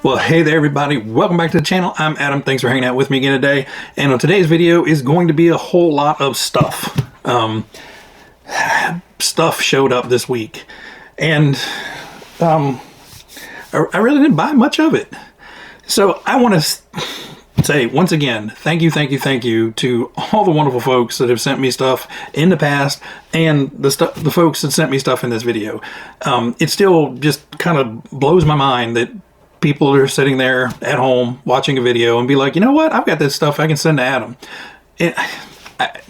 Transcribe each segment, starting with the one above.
Well, hey there everybody, welcome back to the channel. I'm Adam. Thanks for hanging out with me again today. And on today's video is going to be a whole lot of stuff. Stuff showed up this week. And I really didn't buy much of it. So I want to say once again, thank you to all the wonderful folks that have sent me stuff in the past and the folks that sent me stuff in this video. It still just kind of blows my mind that people are sitting there at home watching a video and be like, you know what, I've got this stuff I can send to Adam. I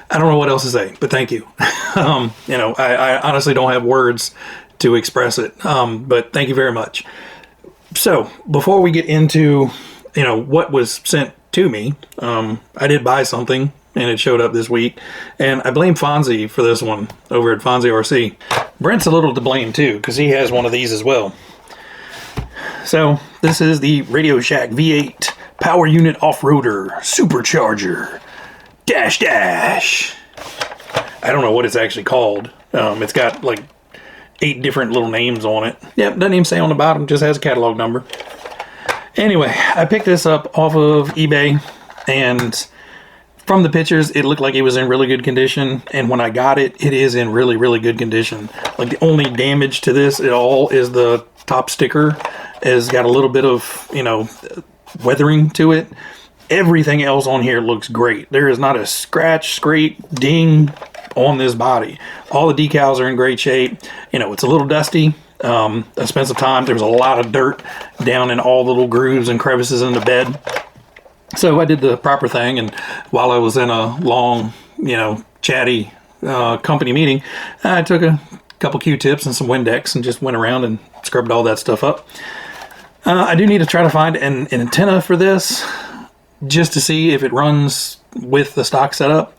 don't know what else to say, but thank you. I honestly don't have words to express it, but thank you very much. So before we get into what was sent to me, I did buy something and it showed up this week, and I blame Fonzie for this one over at Fonzie RC. Brent's a little to blame too because he has one of these as well. So this is the Radio Shack V8 Power Unit Off-Roader Supercharger Dash. I don't know what it's actually called. It's got like 8 different little names on it. Yep, doesn't even say on the bottom, just has a catalog number. Anyway, I picked this up off of eBay, and from the pictures, it looked like it was in really good condition. And when I got it, it is in really good condition. Like the only damage to this at all is the top sticker has got a little bit of, weathering to it. Everything else on here looks great. There is not a scratch, scrape, ding on this body. All the decals are in great shape. It's a little dusty. I spent some time. There was a lot of dirt down in all the little grooves and crevices in the bed. So I did the proper thing, and while I was in a long, chatty company meeting, I took a couple Q-tips and some Windex and just went around and scrubbed all that stuff up. I do need to try to find an antenna for this just to see if it runs with the stock setup.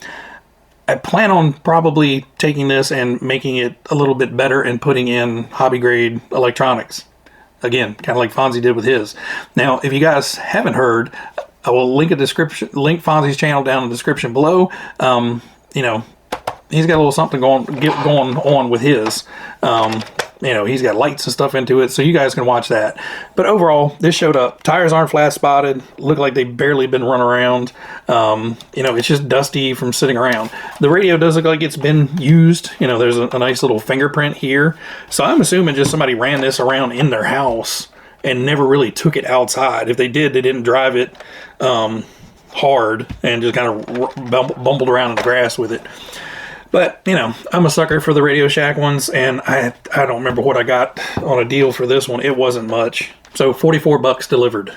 I plan on probably taking this and making it a little bit better and putting in hobby grade electronics. Again, kind of like Fonzie did with his. Now, if you guys haven't heard, I will link link Fonzie's channel down in the description below. He's got a little something going on with his. He's got lights and stuff into it, so you guys can watch that. But overall, this showed up. Tires aren't flat spotted. Look like they've barely been run around. It's just dusty from sitting around. The radio does look like it's been used. There's a nice little fingerprint here. So I'm assuming just somebody ran this around in their house and never really took it outside. If they did, they didn't drive it hard and just kind of bumbled around in the grass with it. But, I'm a sucker for the Radio Shack ones, and I don't remember what I got on a deal for this one. It wasn't much. So $44 delivered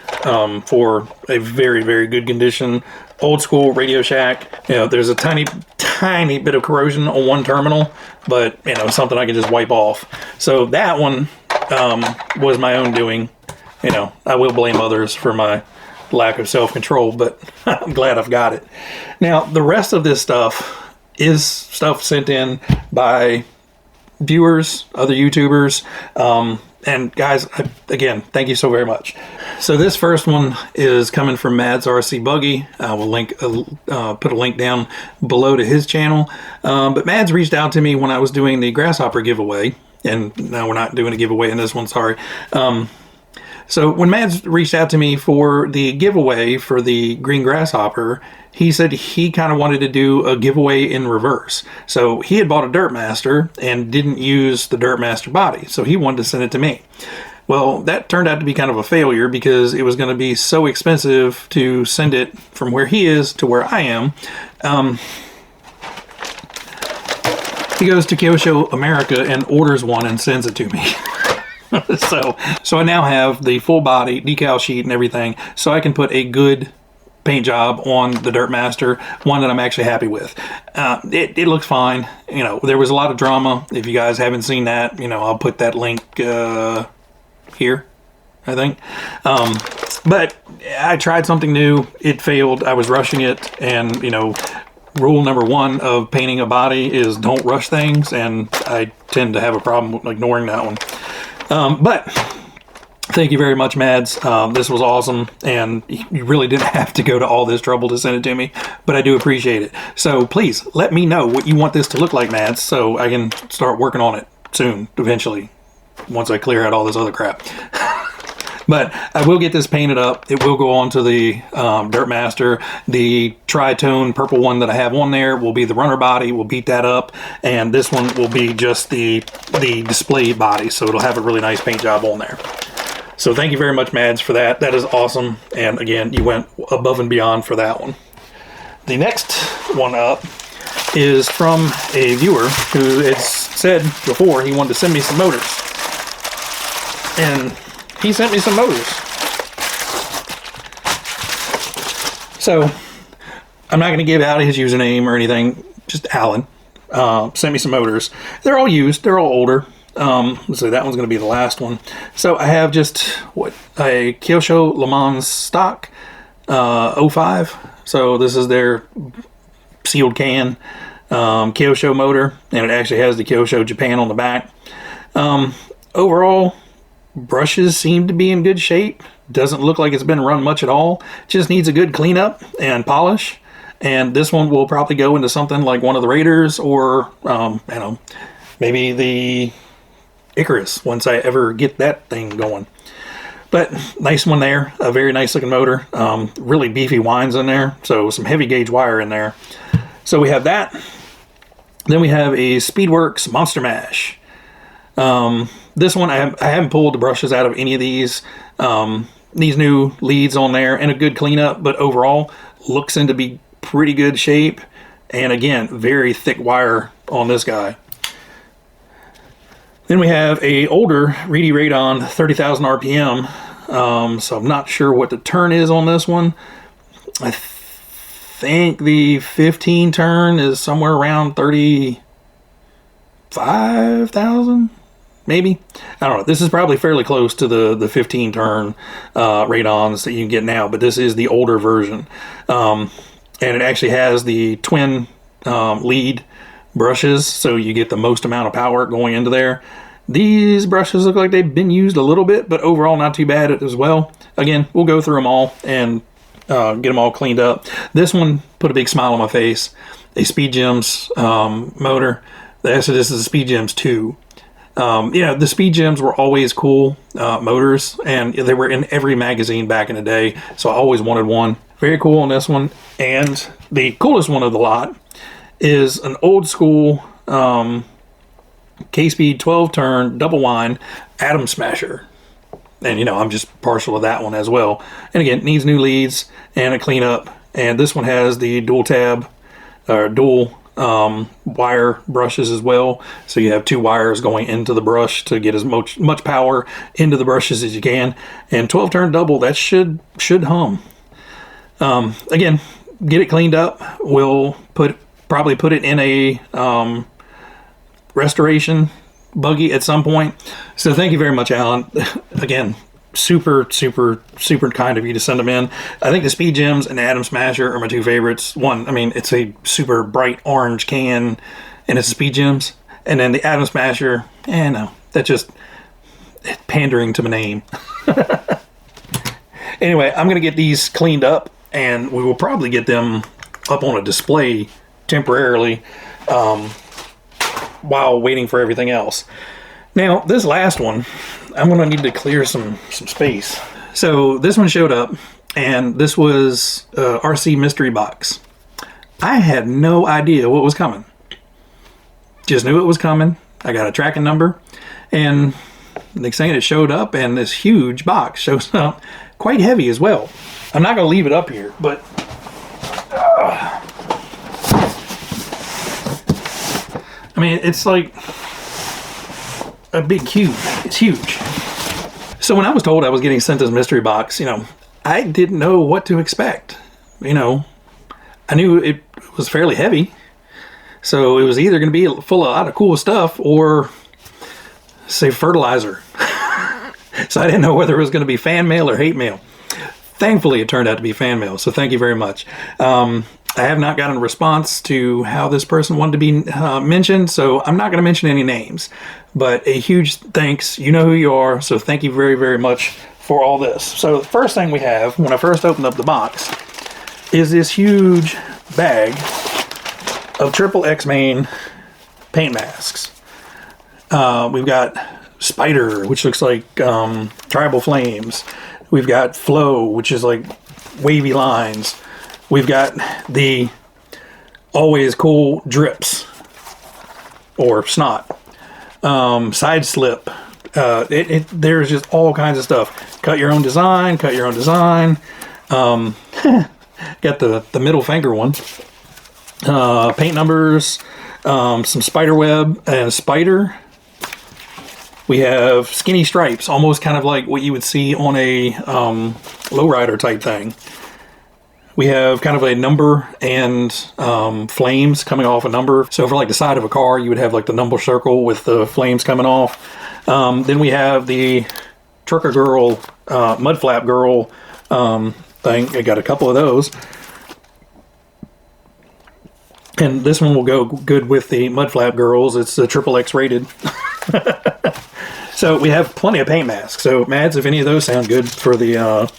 for a very good condition, old school Radio Shack. There's a tiny bit of corrosion on one terminal, but, something I can just wipe off. So that one was my own doing. I will blame others for my lack of self-control, but I'm glad I've got it. Now, the rest of this stuff is stuff sent in by viewers, other YouTubers, and guys, again, thank you so very much. So this first one is coming from Mads RC Buggy. I will put a link down below to his channel. But Mads reached out to me when I was doing the Grasshopper giveaway, and now we're not doing a giveaway in this one, sorry. So when Mads reached out to me for the giveaway for the Green Grasshopper, he said he kind of wanted to do a giveaway in reverse. So he had bought a Dirtmaster and didn't use the Dirtmaster body, so he wanted to send it to me. Well, that turned out to be kind of a failure because it was going to be so expensive to send it from where he is to where I am. He goes to Kyosho America and orders one and sends it to me. So I now have the full body decal sheet and everything, so I can put a good paint job on the Dirtmaster, one that I'm actually happy with. It looks fine. There was a lot of drama. If you guys haven't seen that, I'll put that link here, I think. But I tried something new. It failed. I was rushing it, and rule number 1 of painting a body is don't rush things, and I tend to have a problem with ignoring that one. But thank you very much, Mads. This was awesome, and you really didn't have to go to all this trouble to send it to me, but I do appreciate it. So please let me know what you want this to look like, Mads, so I can start working on it soon, eventually, once I clear out all this other crap. But I will get this painted up. It will go on to the Dirt Master. The tri-tone purple one that I have on there will be the runner body. We'll beat that up. And this one will be just the display body. So it'll have a really nice paint job on there. So thank you very much, Mads, for that. That is awesome. And again, you went above and beyond for that one. The next one up is from a viewer who had said before he wanted to send me some motors. And he sent me some motors. So I'm not going to give out his username or anything. Just Alan sent me some motors. They're all used. They're all older. Let's see, that one's going to be the last one. So I have just a Kyosho Le Mans stock 05. So this is their sealed can Kyosho motor, and it actually has the Kyosho Japan on the back. Overall, brushes seem to be in good shape. Doesn't look like it's been run much at all. Just needs a good cleanup and polish. And this one will probably go into something like one of the Raiders, or I don't know, maybe the Icarus once I ever get that thing going. But nice one there. A very nice looking motor. Really beefy winds in there. So some heavy gauge wire in there. So we have that. Then we have a Speedworks Monster Mash. This one, I haven't pulled the brushes out of any of these. These new leads on there and a good cleanup, but overall looks into be pretty good shape. And again, very thick wire on this guy. Then we have a older Reedy Radon 30,000 RPM. So I'm not sure what the turn is on this one. I think the 15 turn is somewhere around 35,000. Maybe. I don't know. This is probably fairly close to the 15 turn radons that you can get now, but this is the older version. And it actually has the twin lead brushes, so you get the most amount of power going into there. These brushes look like they've been used a little bit, but overall not too bad as well. Again, we'll go through them all and get them all cleaned up. This one put a big smile on my face. A Speed Gems motor. This is the Speed Gems 2. The Speed Gems were always cool motors, and they were in every magazine back in the day, so I always wanted one. Very cool on this one. And the coolest one of the lot is an old school K-Speed 12 turn double wind Addam smasher. And I'm just partial to that one as well. And again, it needs new leads and a cleanup. And this one has the dual tab or dual wire brushes as well, so you have two wires going into the brush to get as much power into the brushes as you can. And 12 turn double, that should hum. Again, get it cleaned up. We'll probably put it in a restoration buggy at some point. So thank you very much, Alan. Again, super kind of you to send them in. I think the Speed Gems and the Addam Smasher are my two favorites. One, I mean, it's a super bright orange can and it's a Speed Gems. And then the Addam Smasher, no, that's just pandering to my name. Anyway, I'm going to get these cleaned up and we will probably get them up on a display temporarily while waiting for everything else. Now, this last one, I'm going to need to clear some space. So this one showed up, and this was RC Mystery Box. I had no idea what was coming. Just knew it was coming. I got a tracking number, and next thing it showed up, and this huge box shows up, quite heavy as well. I'm not going to leave it up here, but I mean, it's like a big cube. It's huge. So when I was told I was getting sent this mystery box, I didn't know what to expect. I knew it was fairly heavy. So it was either going to be full of a lot of cool stuff or, say, fertilizer. So I didn't know whether it was going to be fan mail or hate mail. Thankfully, it turned out to be fan mail. So thank you very much. I have not gotten a response to how this person wanted to be mentioned, so I'm not going to mention any names. But a huge thanks. You know who you are, so thank you very, very much for all this. So the first thing we have, when I first opened up the box, is this huge bag of Triple X Main paint masks. We've got Spider, which looks like tribal flames. We've got Flow, which is like wavy lines. We've got the always cool Drips or Snot. Side Slip. There's just all kinds of stuff. Cut your own design. Cut your own design. Got the middle finger one. Paint numbers. Some spider web and a spider. We have skinny stripes, almost kind of like what you would see on a lowrider type thing. We have kind of a number and flames coming off a number. So for like the side of a car, you would have like the number circle with the flames coming off. Then we have the Trucker Girl, Mud Flap Girl thing. I got a couple of those. And this one will go good with the Mud Flap Girls. It's a XXX rated. So we have plenty of paint masks. So Mads, if any of those sound good for the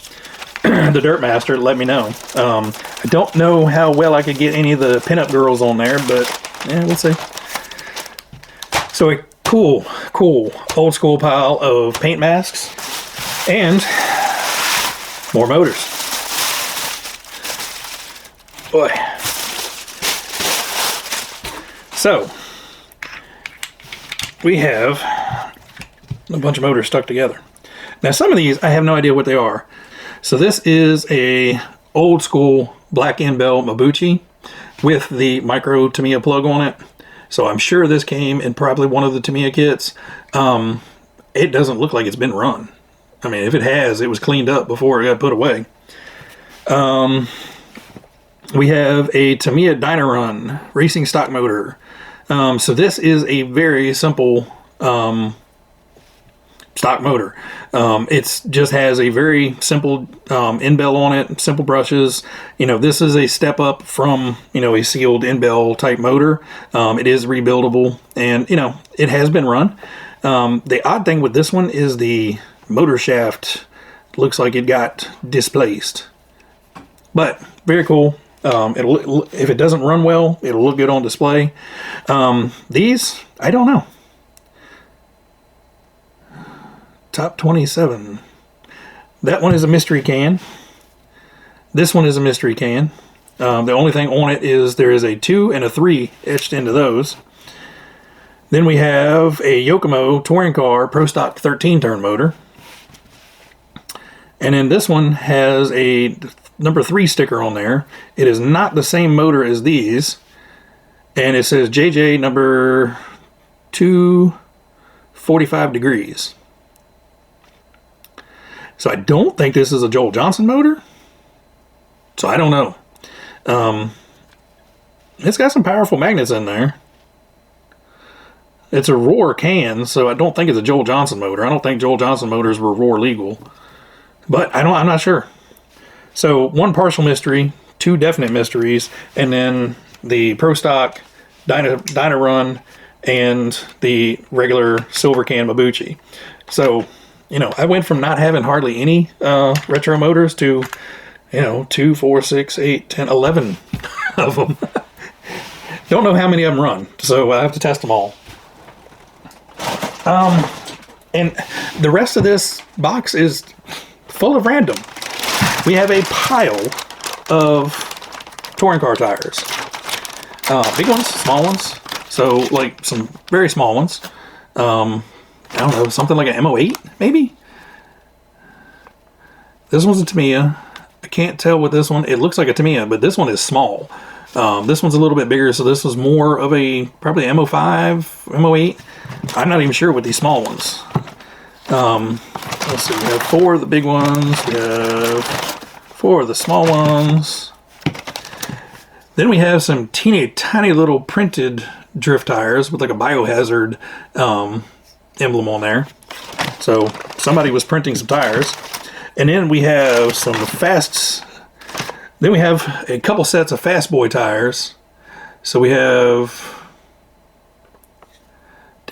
the Dirt Master, let me know. I don't know how well I could get any of the pinup girls on there, but yeah, we'll see. So a cool old school pile of paint masks and more motors. Boy. So we have a bunch of motors stuck together. Now some of these I have no idea what they are. So this is a old school black in-bell Mabuchi with the micro Tamiya plug on it. So I'm sure this came in probably one of the Tamiya kits. It doesn't look like it's been run. I mean, if it has, it was cleaned up before it got put away. We have a Tamiya Dynarun racing stock motor. So this is a very simple stock motor. It just has a very simple in-bell on it, simple brushes. You know, this is a step up from, you know, a sealed in-bell type motor. It is rebuildable, and, you know, it has been run. The odd thing with this one is the motor shaft looks like it got displaced. But very cool. If it doesn't run well, it'll look good on display. These, I don't know. Top 27. That one is a mystery can. This one is a mystery can. The only thing on it is there is a 2 and a 3 etched into those. Then we have a Yokomo touring car Pro Stock 13 turn motor. And then this one has a number 3 sticker on there. It is not the same motor as these. And it says JJ number 245 degrees. So I don't think this is a Joel Johnson motor. So I don't know. It's got some powerful magnets in there. It's a Roar can, so I don't think it's a Joel Johnson motor. I don't think Joel Johnson motors were Roar legal. But I'm not sure. So 1 partial mystery, 2 definite mysteries, and then the Pro Stock Dynarun and the regular silver can Mabuchi. So, you know, I went from not having hardly any retro motors to, you know, 2, 4, 6, 8, 10, 11 of them. Don't know how many of them run, so I have to test them all. And the rest of this box is full of random. We have a pile of touring car tires. Big ones, small ones. So, like, some very small ones. I don't know, something like an MO8, maybe? This one's a Tamiya. I can't tell with this one. It looks like a Tamiya, but this one is small. This one's a little bit bigger, so this was more of a, probably MO5, MO8. I'm not even sure with these small ones. Let's see, we have 4 of the big ones. We have 4 of the small ones. Then we have some teeny tiny little printed drift tires with like a biohazard emblem on there. So somebody was printing some tires. And then we have some then we have a couple sets of Fast Boy tires. So we have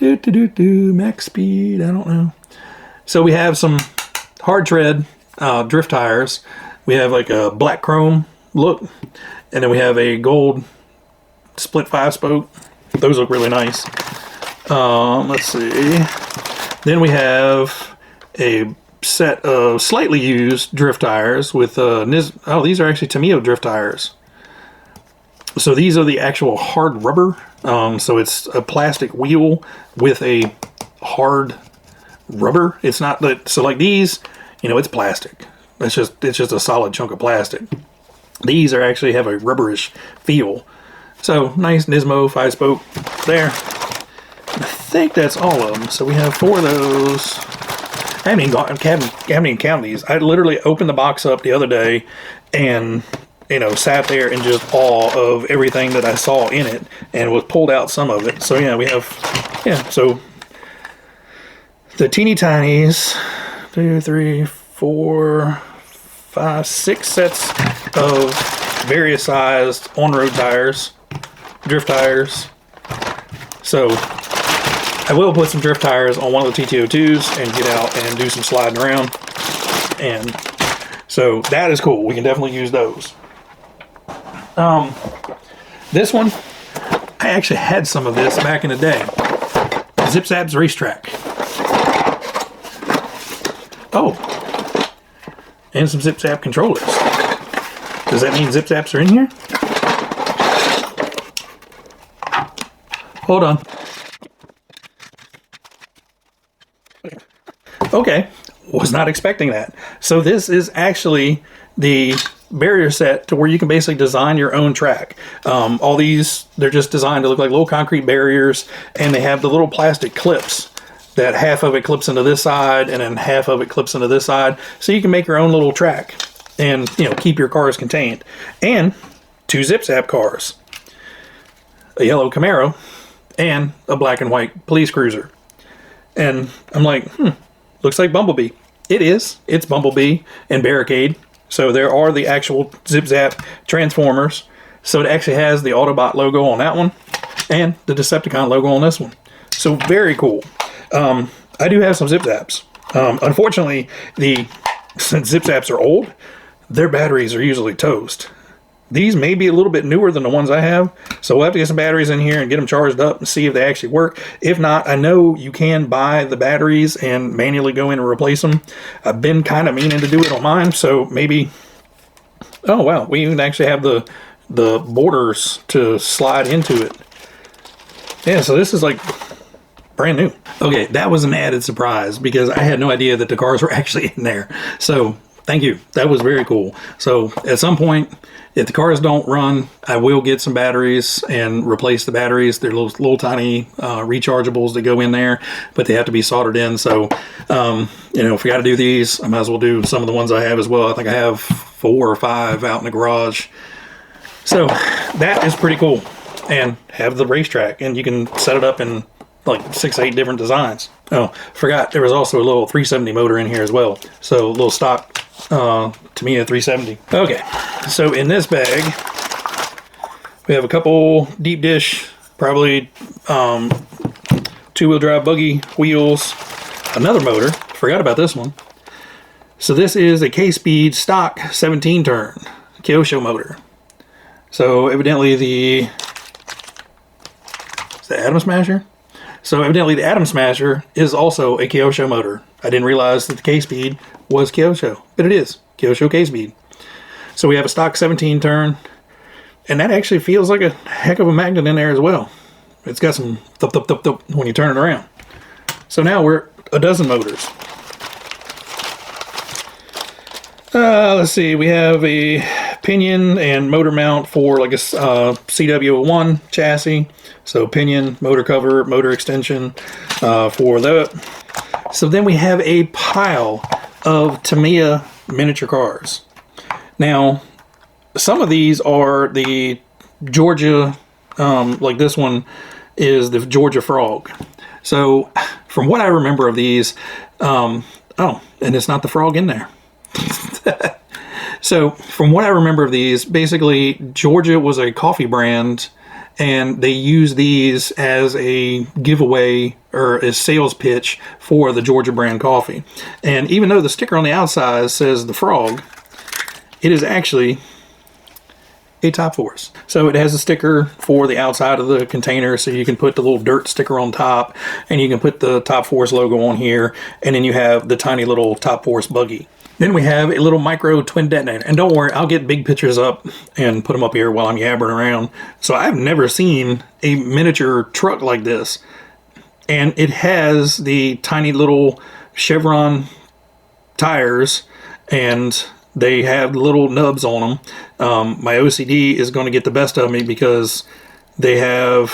max speed, I don't know. So we have some hard tread drift tires. We have like a black chrome look, and then we have a gold split 5-spoke. Those look really nice. Let's see. Then we have a set of slightly used drift tires with oh, these are actually Tamiya drift tires. So these are the actual hard rubber. So it's a plastic wheel with a hard rubber. It's not that, so like these, you know, it's plastic. It's just a solid chunk of plastic. These are actually have a rubberish feel. So nice Nismo 5-spoke there. I think that's all of them. So we have 4 of those. I haven't even counted these. I literally opened the box up the other day and, you know, sat there in just awe of everything that I saw in it and was pulled out some of it. So yeah, we have, yeah, so the teeny tinies, 2, 3, 4, 5, 6 sets of various sized on-road tires, drift tires. So I will put some drift tires on one of the TT02s and get out and do some sliding around. And so that is cool. We can definitely use those. This one, I actually had some of this back in the day. Zip Zap's Racetrack. Oh, and some Zip Zap controllers. Does that mean Zip Zaps are in here? Hold on. Okay, was not expecting that. So this is actually the barrier set to where you can basically design your own track. All these, they're just designed to look like little concrete barriers, and they have the little plastic clips that half of it clips into this side and then half of it clips into this side. So you can make your own little track and, you know, keep your cars contained. And 2 Zip Zap cars, a yellow Camaro and a black and white police cruiser. And I'm like, looks like Bumblebee. It is. It's Bumblebee and Barricade. So there are the actual Zip Zap Transformers. So it actually has the Autobot logo on that one and the Decepticon logo on this one. So very cool. I do have some Zip Zaps. Unfortunately, since Zip Zaps are old, their batteries are usually toast. These may be a little bit newer than the ones I have, so we'll have to get some batteries in here and get them charged up and see if they actually work. If not, I know you can buy the batteries and manually go in and replace them. I've been kind of meaning to do it on mine, so maybe... Oh, wow, we even actually have the borders to slide into it. Yeah, so this is like brand new. Okay, that was an added surprise because I had no idea that the cars were actually in there. So thank you. That was very cool. So at some point, if the cars don't run, I will get some batteries and replace the batteries. They're little tiny rechargeables that go in there, but they have to be soldered in. So, you know, if we got to do these, I might as well do some of the ones I have as well. I think I have 4 or 5 out in the garage. So that is pretty cool. And have the racetrack, and you can set it up in like 6 or 8 different designs. Oh, forgot there was also a little 370 motor in here as well. So a little stock Tamiya 370. Okay, so in this bag we have a couple deep dish, probably 2-wheel drive buggy wheels, another motor. Forgot about this one. So this is a K-Speed stock 17 turn Kyosho motor. So evidently the Addam Smasher? So evidently the Addam Smasher is also a Kyosho motor. I didn't realize that the K-Speed was Kyosho, but it is Kyosho K-Speed. So we have a stock 17 turn, and that actually feels like a heck of a magnet in there as well. It's got some thup thup thup thup when you turn it around. So now we're a dozen motors. Let's see, we have a pinion and motor mount for like a CW01 chassis. So pinion, motor cover, motor extension for that. So then we have a pile of Tamiya miniature cars. Now, some of these are the Georgia, like this one is the Georgia Frog. So from what I remember of these, oh, and it's not the frog in there. So from what I remember of these, basically Georgia was a coffee brand, and they used these as a giveaway or a sales pitch for the Georgia brand coffee. And even though the sticker on the outside says the frog, it is actually a top force. So it has a sticker for the outside of the container, so you can put the little dirt sticker on top, and you can put the top force logo on here, and then you have the tiny little top force buggy. Then we have a little micro twin detonator. And don't worry, I'll get big pictures up and put them up here while I'm yabbering around. So I've never seen a miniature truck like this. And it has the tiny little chevron tires, and they have little nubs on them. My OCD is going to get the best of me because they have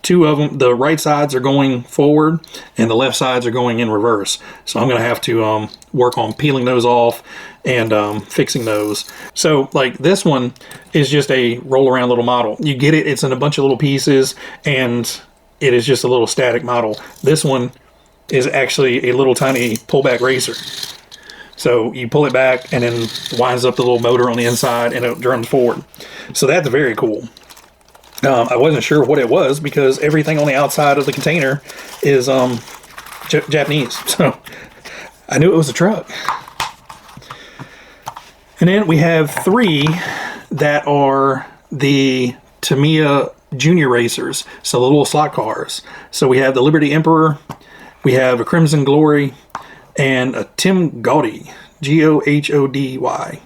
two of them. The right sides are going forward and the left sides are going in reverse. So I'm going to have to work on peeling those off and fixing those. So like this one is just a roll around little model. You get it, it's in a bunch of little pieces, and it is just a little static model. This one is actually a little tiny pullback racer. So you pull it back and then winds up the little motor on the inside and it drums forward. So that's very cool. I wasn't sure what it was because everything on the outside of the container is Japanese. So I knew it was a truck. And then we have three that are the Tamiya Junior Racers. So the little slot cars. So we have the Liberty Emperor, we have a Crimson Glory, and a Tim Gaudy, G-O-H-O-D-Y,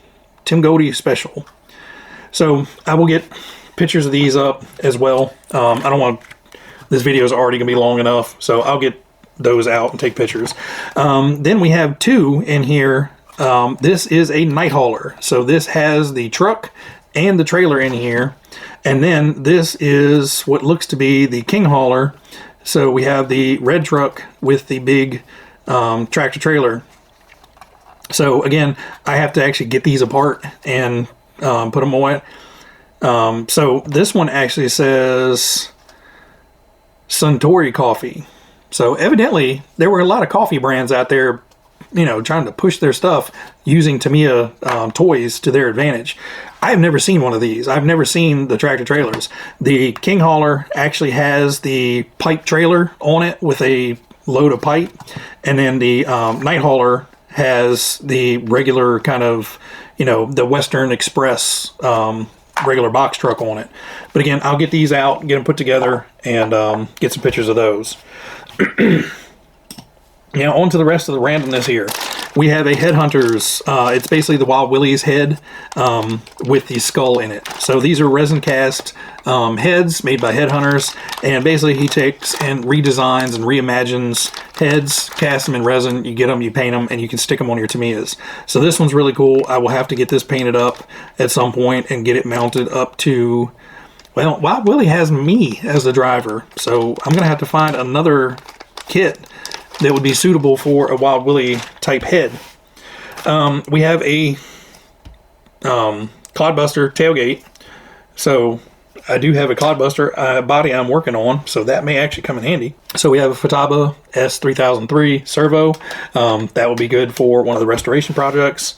Tim Gaudy Special. So I will get pictures of these up as well. I don't want, this video is already going to be long enough, so I'll get those out and take pictures. Then we have two in here. This is a night hauler. So this has the truck and the trailer in here. And then this is what looks to be the King hauler. So we have the red truck with the big tractor trailer. So again, I have to actually get these apart and put them away. So this one actually says Suntory Coffee. So evidently there were a lot of coffee brands out there, you know, trying to push their stuff using Tamiya toys to their advantage. I've never seen one of these. I've never seen the tractor trailers. The King hauler actually has the pipe trailer on it with a load of pipe, and then the night hauler has the regular kind of, you know, the Western Express regular box truck on it. But again, I'll get these out, get them put together, and get some pictures of those. Now on to the rest of the randomness here. We have a Headhunters. It's basically the Wild Willie's head with the skull in it. So these are resin cast heads made by Headhunters, and basically he takes and redesigns and reimagines heads, casts them in resin, you get them, you paint them, and you can stick them on your Tamiyas. So this one's really cool. I will have to get this painted up at some point and get it mounted up to, well, Wild Willie has me as the driver, so I'm going to have to find another kit that would be suitable for a Wild Willie type head. We have a Clodbuster tailgate. So I do have a Clodbuster body I'm working on, so that may actually come in handy. So we have a Futaba S3003 servo. That will be good for one of the restoration projects.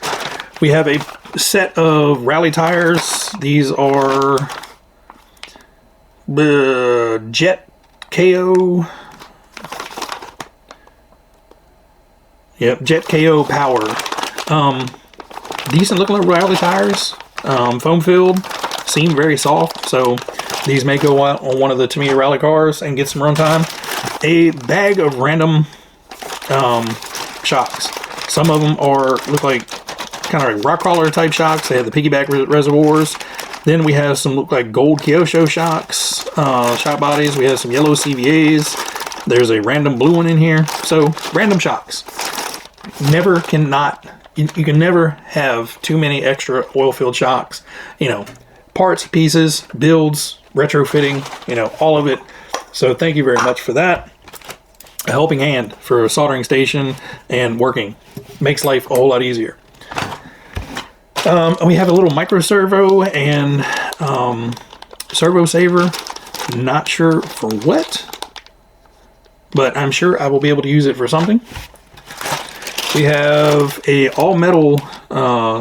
We have a set of rally tires. These are Jet KO. Yep, Jet KO Power. Decent looking rally tires. Foam filled. Seem very soft. So these may go out on one of the Tamiya rally cars and get some runtime. A bag of random shocks. Some of them look like kind of like rock crawler type shocks. They have the piggyback reservoirs. Then we have some look like gold Kyosho shocks, shock bodies. We have some yellow CVAs. There's a random blue one in here. So random shocks. You can never have too many extra oil-filled shocks. You know, parts, pieces, builds, retrofitting, you know, all of it. So thank you very much for that. A helping hand for a soldering station and working. Makes life a whole lot easier. We have a little micro servo and servo saver. Not sure for what, but I'm sure I will be able to use it for something. We have a all-metal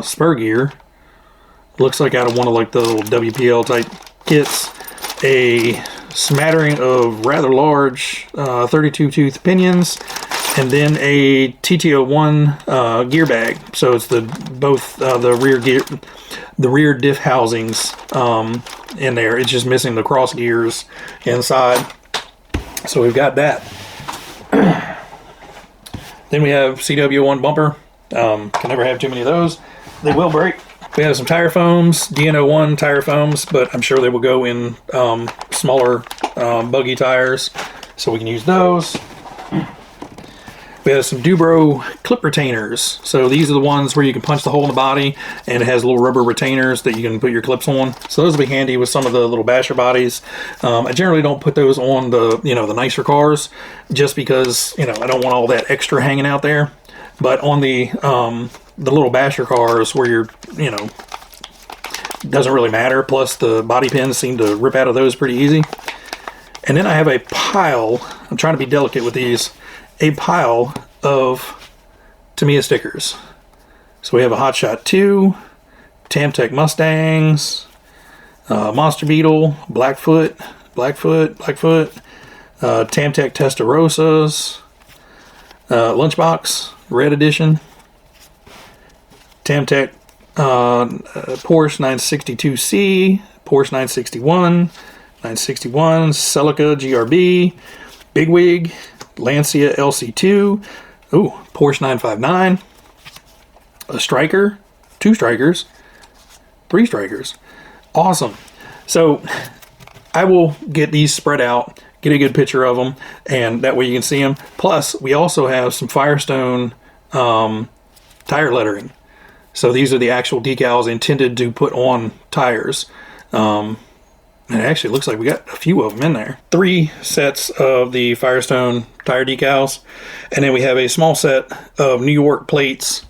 spur gear. Looks like out of one of like the little WPL type kits. A smattering of rather large 32 tooth pinions. and then a TTO1 gear bag. So it's both the rear diff housings in there. It's just missing the cross gears inside. So we've got that. Then we have CW1 bumper. Can never have too many of those. They will break. We have some tire foams, DNO1 tire foams, but I'm sure they will go in smaller buggy tires, so we can use those. We have some Dubro clip retainers. So these are the ones where you can punch the hole in the body, and it has little rubber retainers that you can put your clips on. So those will be handy with some of the little basher bodies. I generally don't put those on the the nicer cars, just because I don't want all that extra hanging out there. But on the little basher cars where you're doesn't really matter. Plus the body pins seem to rip out of those pretty easy. And then I have a pile. I'm trying to be delicate with these. A pile of Tamiya stickers. So we have a Hot Shot 2, Tamtec Mustangs, Monster Beetle, Blackfoot, Tamtec Testarosas, Lunchbox, Red Edition, Tamtec Porsche 962C, Porsche 961, Celica GRB, Bigwig, Lancia LC2, Porsche 959, a striker, 2 strikers, 3 strikers. Awesome. So I will get these spread out, get a good picture of them, and that way you can see them. Plus, we also have some Firestone tire lettering. So these are the actual decals intended to put on tires. And it actually looks like we got a few of them in there. 3 sets of the Firestone tire decals. And then we have a small set of New York plates.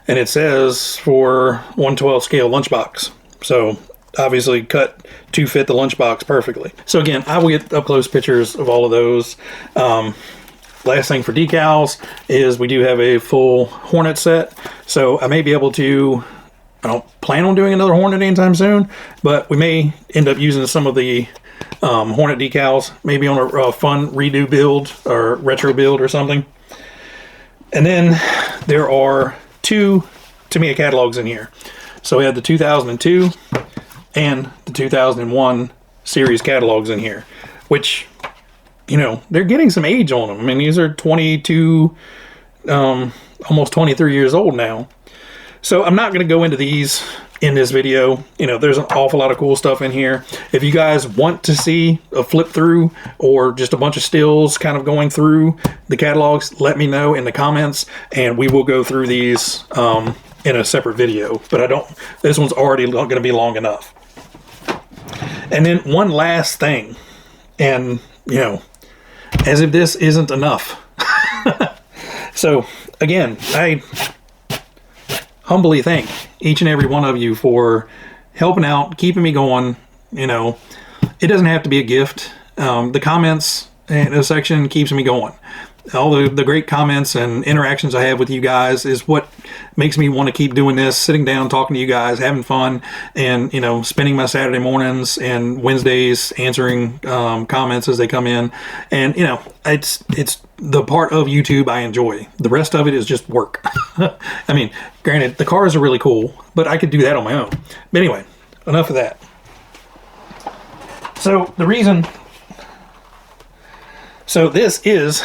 And it says for 1/12 scale lunchbox. So obviously cut to fit the lunchbox perfectly. So again, I will get up close pictures of all of those. Last thing for decals is we do have a full Hornet set. So I may be able to... I don't plan on doing another Hornet anytime soon, but we may end up using some of the Hornet decals, maybe on a fun redo build or retro build or something. And then there are 2 Tamiya catalogs in here. So we have the 2002 and the 2001 series catalogs in here, which, they're getting some age on them. I mean, these are 22, almost 23 years old now. So I'm not going to go into these in this video. There's an awful lot of cool stuff in here. If you guys want to see a flip through or just a bunch of stills kind of going through the catalogs, let me know in the comments, and we will go through these in a separate video. But this one's already going to be long enough. And then one last thing, and as if this isn't enough. So again, I humbly thank each and every one of you for helping out, keeping me going. It doesn't have to be a gift. The comments in the section keeps me going. All the great comments and interactions I have with you guys is what makes me want to keep doing this, sitting down, talking to you guys, having fun, and, spending my Saturday mornings and Wednesdays answering comments as they come in. And, it's the part of YouTube I enjoy. The rest of it is just work. I mean, granted, the cars are really cool, but I could do that on my own. But anyway, enough of that. So this is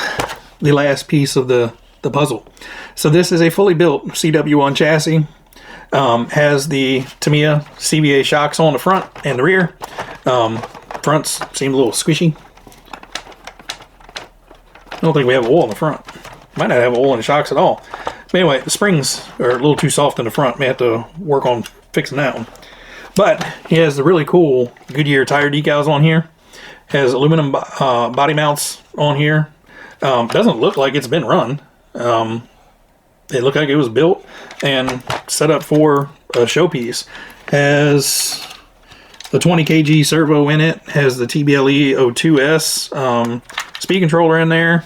the last piece of the puzzle. So this is a fully built CW1 chassis. Has the Tamiya CBA shocks on the front and the rear. Fronts seem a little squishy. I don't think we have oil in the front. Might not have oil in the shocks at all. But anyway, the springs are a little too soft in the front. May have to work on fixing that one. But he has the really cool Goodyear tire decals on here. Has aluminum body mounts on here. Doesn't look like it's been run. It looked like it was built and set up for a showpiece. Has the 20 kg servo in it. Has the TBLE 02S speed controller in there.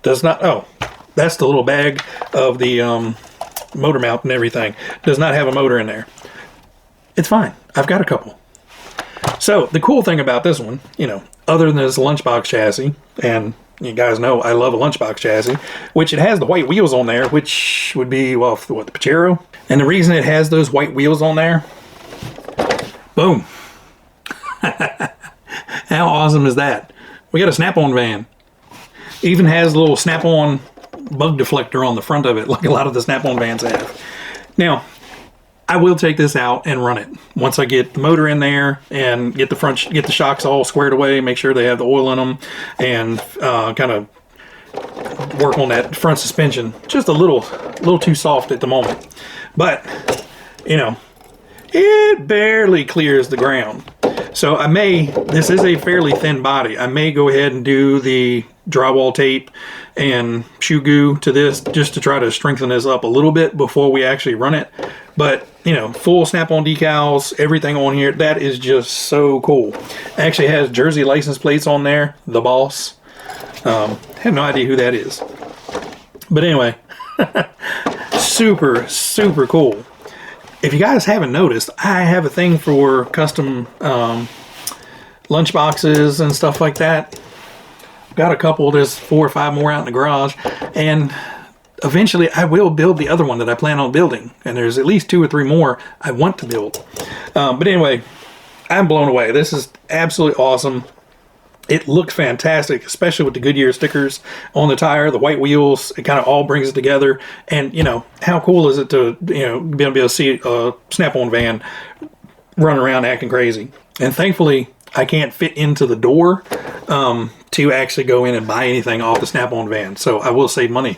Does not... Oh, that's the little bag of the motor mount and everything. Does not have a motor in there. It's fine. I've got a couple. So the cool thing about this one, other than this lunchbox chassis and You guys know I love a lunchbox chassis, which it has the white wheels on there, which would be, well, what, the Pajero? And the reason it has those white wheels on there, boom. How awesome is that? We got a snap-on van. Even has a little snap-on bug deflector on the front of it, like a lot of the snap-on vans have. Now, I will take this out and run it once I get the motor in there and get the shocks all squared away, make sure they have the oil in them, and kind of work on that front suspension. Just a little too soft at the moment, but you know, it barely clears the ground. So this is a fairly thin body. I may go ahead and do the drywall tape and shoe goo to this just to try to strengthen this up a little bit before we actually run it. But, you know, full snap-on decals, everything on here, that is just so cool. It actually has Jersey license plates on there, the boss. Have no idea who that is. But anyway, super, super cool. If you guys haven't noticed, I have a thing for custom lunch boxes and stuff like that. Got a couple, there's 4 or 5 more out in the garage, and eventually I will build the other one that I plan on building, and there's at least 2 or 3 more I want to build. But anyway, I'm blown away. This is absolutely awesome. It looks fantastic, especially with the Goodyear stickers on the tire, the white wheels. It kind of all brings it together. And, you know, how cool is it to, you know, be able to see a snap-on van running around acting crazy. And thankfully, I can't fit into the door to actually go in and buy anything off the snap-on van. So I will save money.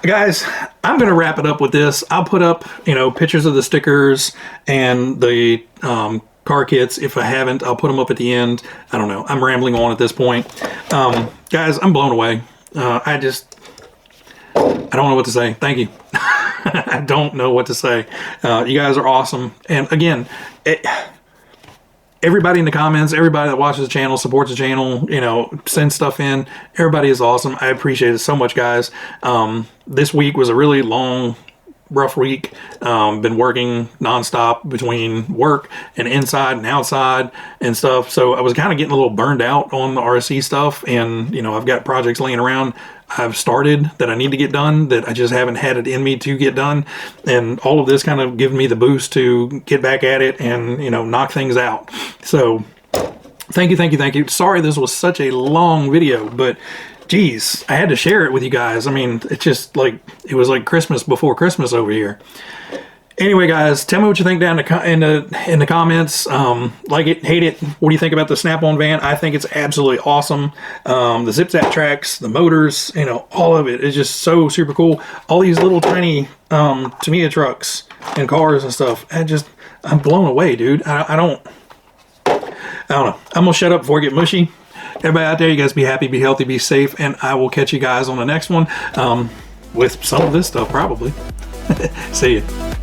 Guys, I'm going to wrap it up with this. I'll put up, you know, pictures of the stickers and the car kits. If I haven't, I'll put them up at the end. I don't know. I'm rambling on at this point. Guys, I'm blown away. I don't know what to say. Thank you. I don't know what to say. You guys are awesome. And again, everybody in the comments, everybody that watches the channel, supports the channel, you know, sends stuff in. Everybody is awesome. I appreciate it so much, guys. This week was a really long, rough week. Been working nonstop between work and inside and outside and stuff. So I was kind of getting a little burned out on the RSC stuff. And, you know, I've got projects laying around I've started that I need to get done that I just haven't had it in me to get done. And all of this kind of given me the boost to get back at it and, you know, knock things out. So thank you, thank you, thank you. Sorry this was such a long video, but geez, I had to share it with you guys. I mean, it's just like, it was like Christmas before Christmas over here. Anyway, guys, tell me what you think down in the comments. Like it, hate it. What do you think about the snap-on van? I think it's absolutely awesome. The zip-zap tracks, the motors, you know, all of it is just so super cool. All these little tiny Tamiya trucks and cars and stuff. I'm blown away, dude. I don't know. I'm gonna shut up before I get mushy. Everybody out there, you guys be happy, be healthy, be safe, and I will catch you guys on the next one with some of this stuff probably. See ya.